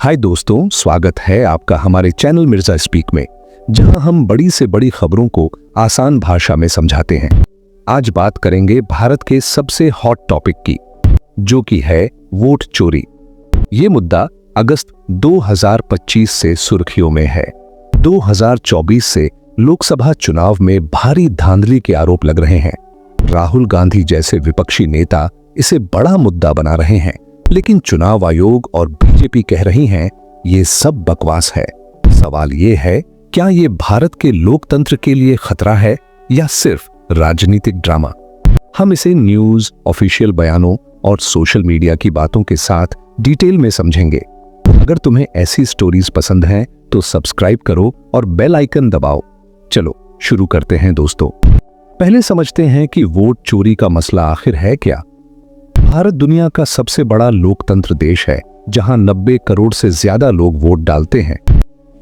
हाय दोस्तों, स्वागत है आपका हमारे चैनल मिर्जा स्पीक में, जहां हम बड़ी से बड़ी खबरों को आसान भाषा में समझाते हैं। आज बात करेंगे भारत के सबसे हॉट टॉपिक की, जो कि है वोट चोरी। ये मुद्दा अगस्त 2025 से सुर्खियों में है। 2024 से लोकसभा चुनाव में भारी धांधली के आरोप लग रहे हैं। राहुल गांधी जैसे विपक्षी नेता इसे बड़ा मुद्दा बना रहे हैं, लेकिन चुनाव आयोग और बीजेपी कह रही हैं ये सब बकवास है। सवाल ये है, क्या ये भारत के लोकतंत्र के लिए खतरा है या सिर्फ राजनीतिक ड्रामा? हम इसे न्यूज, ऑफिशियल बयानों और सोशल मीडिया की बातों के साथ डिटेल में समझेंगे। अगर तुम्हें ऐसी स्टोरीज पसंद हैं तो सब्सक्राइब करो और बेल आइकन दबाओ। चलो शुरू करते हैं दोस्तों। पहले समझते हैं कि वोट चोरी का मसला आखिर है क्या। भारत दुनिया का सबसे बड़ा लोकतंत्र देश है, जहां 90 करोड़ से ज्यादा लोग वोट डालते हैं।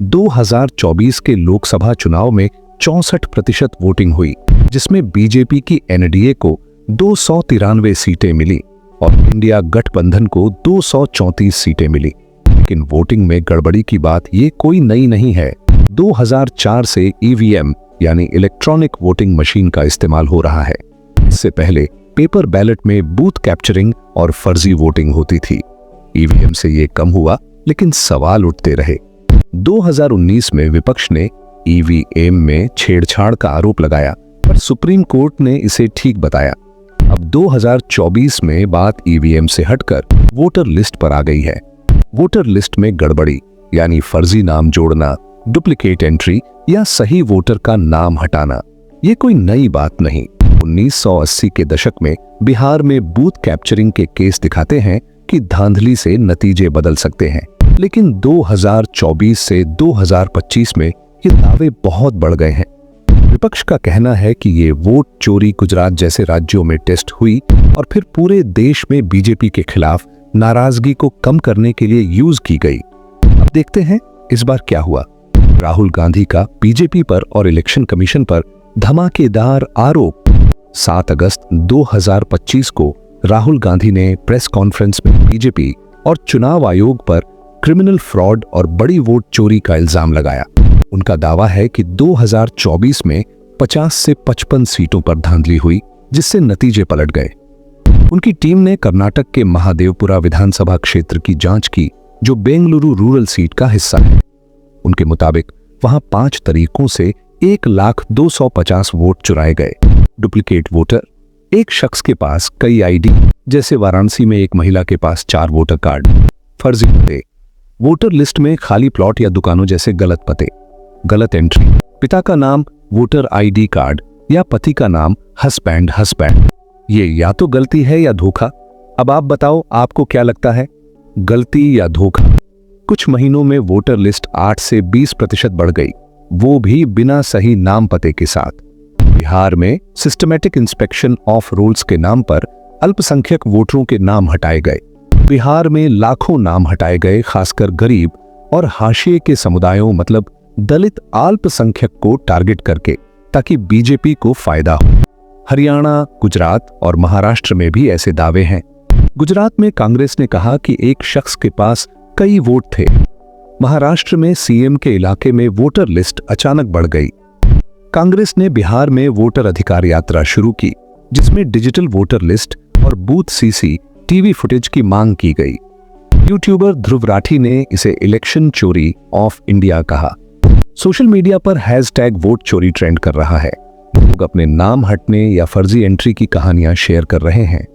2024 के लोकसभा चुनाव में 64% वोटिंग हुई, जिसमें बीजेपी की एनडीए को 293 सीटें मिली और इंडिया गठबंधन को 234 सीटें मिली। लेकिन वोटिंग में गड़बड़ी की बात ये कोई नई नहीं है। 2004 से ईवीएम यानी इलेक्ट्रॉनिक वोटिंग मशीन का इस्तेमाल हो रहा है। इससे पहले पेपर बैलेट में बूथ कैप्चरिंग और फर्जी वोटिंग होती थी। ईवीएम से ये कम हुआ, लेकिन सवाल उठते रहे। 2019 में विपक्ष ने ईवीएम में छेड़छाड़ का आरोप लगाया, पर सुप्रीम कोर्ट ने इसे ठीक बताया। अब 2024 में बात ईवीएम से हटकर वोटर लिस्ट पर आ गई है। वोटर लिस्ट में गड़बड़ी यानी फर्जी नाम जोड़ना, डुप्लीकेट एंट्री या सही वोटर का नाम हटाना, ये कोई नई बात नहीं। 1980 के दशक में बिहार में बूथ कैप्चरिंग के केस दिखाते हैं कि धांधली से नतीजे बदल सकते हैं। लेकिन 2024 से 2025 में ये दावे बहुत बढ़ गए हैं। विपक्ष का कहना है कि ये वोट चोरी गुजरात जैसे राज्यों में टेस्ट हुई और फिर पूरे देश में बीजेपी के खिलाफ नाराजगी को कम करने के लिए यूज की गई। अब देखते हैं इस बार क्या हुआ। राहुल गांधी का बीजेपी पर और इलेक्शन कमीशन पर धमाकेदार आरोप। 7 अगस्त 2025 को राहुल गांधी ने प्रेस कॉन्फ्रेंस में बीजेपी और चुनाव आयोग पर क्रिमिनल फ्रॉड और बड़ी वोट चोरी का इल्जाम लगाया। उनका दावा है कि 2024 में 50 से 55 सीटों पर धांधली हुई, जिससे नतीजे पलट गए। उनकी टीम ने कर्नाटक के महादेवपुरा विधानसभा क्षेत्र की जांच की, जो बेंगलुरु रूरल सीट का हिस्सा है। उनके मुताबिक वहां 5 तरीकों से 1,250,000 वोट चुराए गए। डुप्लीकेट वोटर, एक शख्स के पास कई आईडी, जैसे वाराणसी में एक महिला के पास 4 वोटर कार्ड। फर्जी पते, वोटर लिस्ट में खाली प्लॉट या दुकानों जैसे गलत पते। गलत एंट्री, पिता का नाम वोटर आईडी कार्ड या पति का नाम हस्बैंड। ये या तो गलती है या धोखा। अब आप बताओ, आपको क्या लगता है, गलती या धोखा? कुछ महीनों में वोटर लिस्ट 8 से 20% बढ़ गई, वो भी बिना सही नाम पते के साथ। बिहार में सिस्टमैटिक इंस्पेक्शन ऑफ रोल्स के नाम पर अल्पसंख्यक वोटरों के नाम हटाए गए। बिहार में लाखों नाम हटाए गए, खासकर गरीब और हाशिए के समुदायों मतलब दलित अल्पसंख्यक को टारगेट करके, ताकि बीजेपी को फायदा हो। हरियाणा, गुजरात और महाराष्ट्र में भी ऐसे दावे हैं। गुजरात में कांग्रेस ने कहा कि एक शख्स के पास कई वोट थे। महाराष्ट्र में सीएम के इलाके में वोटर लिस्ट अचानक बढ़ गई। कांग्रेस ने बिहार में वोटर अधिकार यात्रा शुरू की, जिसमें डिजिटल वोटर लिस्ट और बूथ सीसीटीवी फुटेज की मांग की गई। यूट्यूबर ध्रुव राठी ने इसे इलेक्शन चोरी ऑफ इंडिया कहा। सोशल मीडिया पर हैशटैग वोट चोरी ट्रेंड कर रहा है। लोग अपने नाम हटने या फर्जी एंट्री की कहानियां शेयर कर रहे हैं।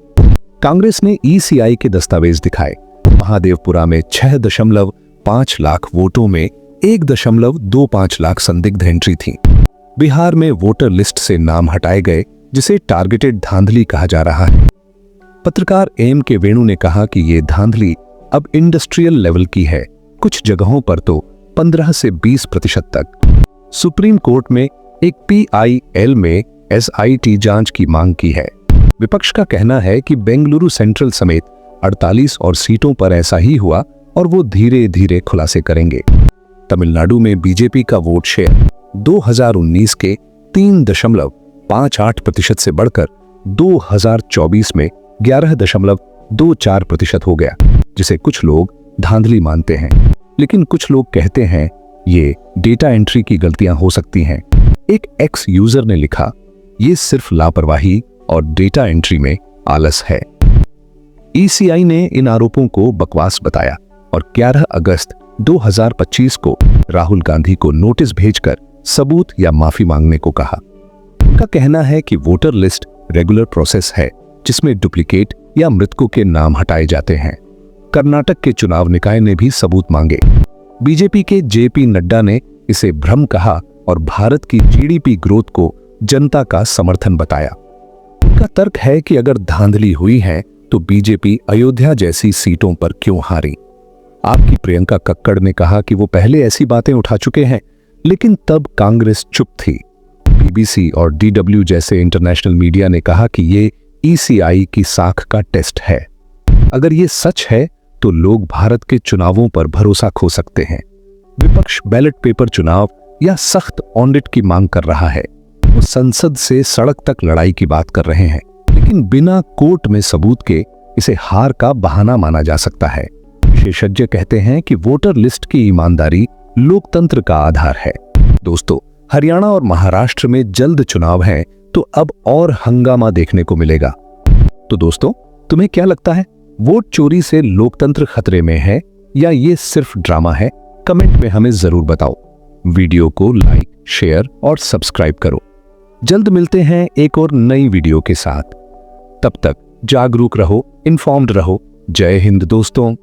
कांग्रेस ने ईसीआई के दस्तावेज दिखाए। महादेवपुरा में 6.5 लाख वोटों में 1.25 लाख संदिग्ध एंट्री थी। बिहार में वोटर लिस्ट से नाम हटाए गए, जिसे टारगेटेड धांधली कहा जा रहा है। पत्रकार एम के वेणु ने कहा कि ये धांधली अब इंडस्ट्रियल लेवल की है, कुछ जगहों पर तो 15 से 20% तक। सुप्रीम कोर्ट में एक PIL में SIT जांच की मांग की है। विपक्ष का कहना है कि बेंगलुरु सेंट्रल समेत 48 और सीटों पर ऐसा ही हुआ और वो धीरे धीरे खुलासे करेंगे। तमिलनाडु में बीजेपी का वोट शेयर 2019 के 3.58% से बढ़कर 2024 में 11.24% हो गया, जिसे कुछ लोग धांधली मानते हैं, लेकिन कुछ लोग कहते हैं ये डेटा एंट्री की गलतियां हो सकती हैं। एक एक्स यूजर ने लिखा, ये सिर्फ लापरवाही और डेटा एंट्री में आलस है। ईसीआई ने इन आरोपों को बकवास बताया और 11 अगस्त 2025 को राहुल गांधी को नोटिस भेजकर सबूत या माफी मांगने को कहा। उनका कहना है कि वोटर लिस्ट रेगुलर प्रोसेस है जिसमें डुप्लीकेट या मृतकों के नाम हटाए जाते हैं। कर्नाटक के चुनाव निकाय ने भी सबूत मांगे। बीजेपी के जेपी नड्डा ने इसे भ्रम कहा और भारत की जीडीपी ग्रोथ को जनता का समर्थन बताया। उनका तर्क है कि अगर धांधली हुई है तो बीजेपी अयोध्या जैसी सीटों पर क्यों हारी। आपकी प्रियंका कक्कड़ ने कहा कि वो पहले ऐसी बातें उठा चुके हैं, लेकिन तब कांग्रेस चुप थी। बीबीसी और डीडब्ल्यू जैसे इंटरनेशनल मीडिया ने कहा कि ये ईसीआई की साख का टेस्ट है। अगर ये सच है तो लोग भारत के चुनावों पर भरोसा खो सकते हैं। विपक्ष बैलेट पेपर चुनाव या सख्त ऑडिट की मांग कर रहा है। वो संसद से सड़क तक लड़ाई की बात कर रहे हैं, लेकिन बिना कोर्ट में सबूत के इसे हार का बहाना माना जा सकता है। विशेषज्ञ कहते हैं कि वोटर लिस्ट की ईमानदारी लोकतंत्र का आधार है। दोस्तों, हरियाणा और महाराष्ट्र में जल्द चुनाव हैं, तो अब और हंगामा देखने को मिलेगा। तो दोस्तों, तुम्हें क्या लगता है, वोट चोरी से लोकतंत्र खतरे में है या ये सिर्फ ड्रामा है? कमेंट में हमें जरूर बताओ। वीडियो को लाइक, शेयर और सब्सक्राइब करो। जल्द मिलते हैं एक और नई वीडियो के साथ। तब तक जागरूक रहो, इन्फॉर्म्ड रहो। जय हिंद दोस्तों।